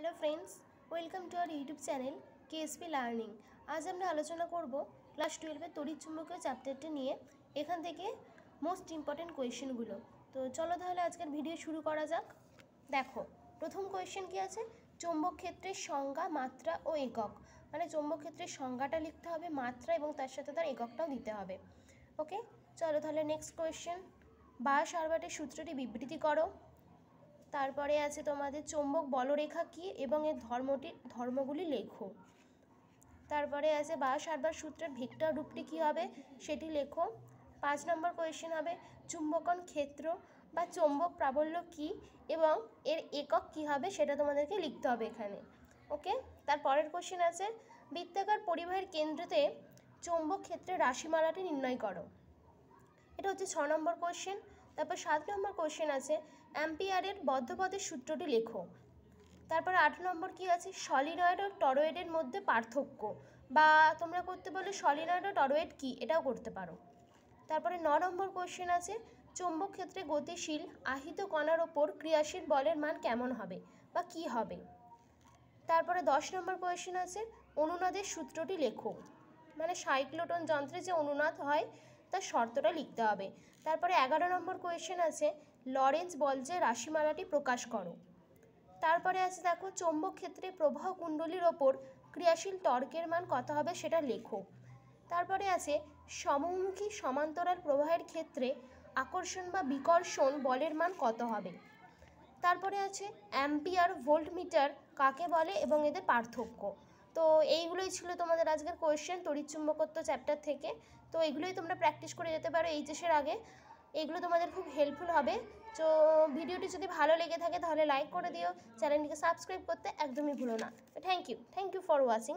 Hello friends, welcome to our YouTube channel KSP learning. आज আমরা আলোচনা করব ক্লাস 12 এর তড়িৎ চুম্বকীয় চ্যাপ্টারটি নিয়ে। এখান থেকে মোস্ট ইম্পর্টেন্ট কোয়েশ্চেনগুলো। তো চলো তাহলে আজকের ভিডিও শুরু করা যাক। দেখো, প্রথম কোয়েশ্চেন কি আছে, চৌম্বক ক্ষেত্রের সংজ্ঞা, মাত্রা ও একক। মানে চৌম্বক ক্ষেত্রের সংজ্ঞাটা লিখতে হবে, মাত্রা এবং তার সাথে তার এককটাও দিতে হবে। ওকে, চলো তাহলে নেক্সট কোয়েশ্চেন, বায়স-সারবাটের সূত্রটি বিবৃতি করো। তারপরে আছে তোমাদের চৌম্বক বলরেখা কি এবং এর ধর্মগুলি লেখো। তারপরে আছে বায়স-সারবাট সূত্রের ভেক্টর রূপটি কী হবে সেটি লেখো। 5 নম্বর কোয়েশ্চেন হবে চুম্বকন ক্ষেত্র বা চৌম্বক প্রাবল্য কি এবং এর একক কি হবে সেটা তোমাদেরকে লিখতে হবে এখানে। ওকে, তারপরের কোয়েশ্চেন আছে বৃত্তাকার পরিবাহের কেন্দ্রতে চৌম্বক ক্ষেত্রের রাশিমালাটি নির্ণয় করো। এটা হচ্ছে 6 নম্বর কোয়েশ্চেন। তারপর 7 নম্বর কোয়েশ্চেন আছে অ্যাম্পিয়ারের বদ্ধপদের সূত্রটি লেখো। তারপরে 8 নম্বর কি আছে, সলিনয়েড ও টরয়েডের মধ্যে পার্থক্য, বা তোমরা করতে বলো সলিনয়েড ও টরয়েড কি, এটাও করতে পারো। তারপরে 9 নম্বর কোয়েশ্চেন আছে চৌম্বক ক্ষেত্রে গতিশীল আহিত কণার ওপর ক্রিয়াশীল বলের মান কেমন হবে বা কি হবে। তারপরে 10 নম্বর কোয়েশ্চেন আছে অনুনাদের সূত্রটি লেখো। মানে সাইক্লোটন যন্ত্রে যে অনুনাদ হয় তার শর্তটা লিখতে হবে। তারপরে 11 নম্বর কোয়েশ্চেন আছে লরেন্জ বলজের রাশিমালাটি প্রকাশ করো। তারপরে আছে দেখো চৌম্বক ক্ষেত্রে প্রবাহ কুণ্ডলীর ওপর ক্রিয়াশীল টর্কের মান কত হবে সেটা লেখো। তারপরে আছে সমমুখী সমান্তরাল প্রবাহের ক্ষেত্রে আকর্ষণ বা বিকর্ষণ বলের মান কত হবে। তারপরে আছে অ্যাম্পিয়ার ভোল্টমিটার কাকে বলে এবং এদের পার্থক্য। তো এইগুলোই ছিল তোমাদের আজকের কোয়েশ্চেন তড়িৎচুম্বকত্ব চ্যাপ্টার থেকে। তো এগুলোই তোমরা প্র্যাকটিস করে যেতে পারো এইচএসের আগে, এগুলো তোমাদের খুব হেল্পফুল হবে। তো ভিডিওটি যদি ভালো লেগে থাকে তাহলে লাইক করে দিও, চ্যানেলটিকে সাবস্ক্রাইব করতে একদমই ভুলো না। Thank you for watching.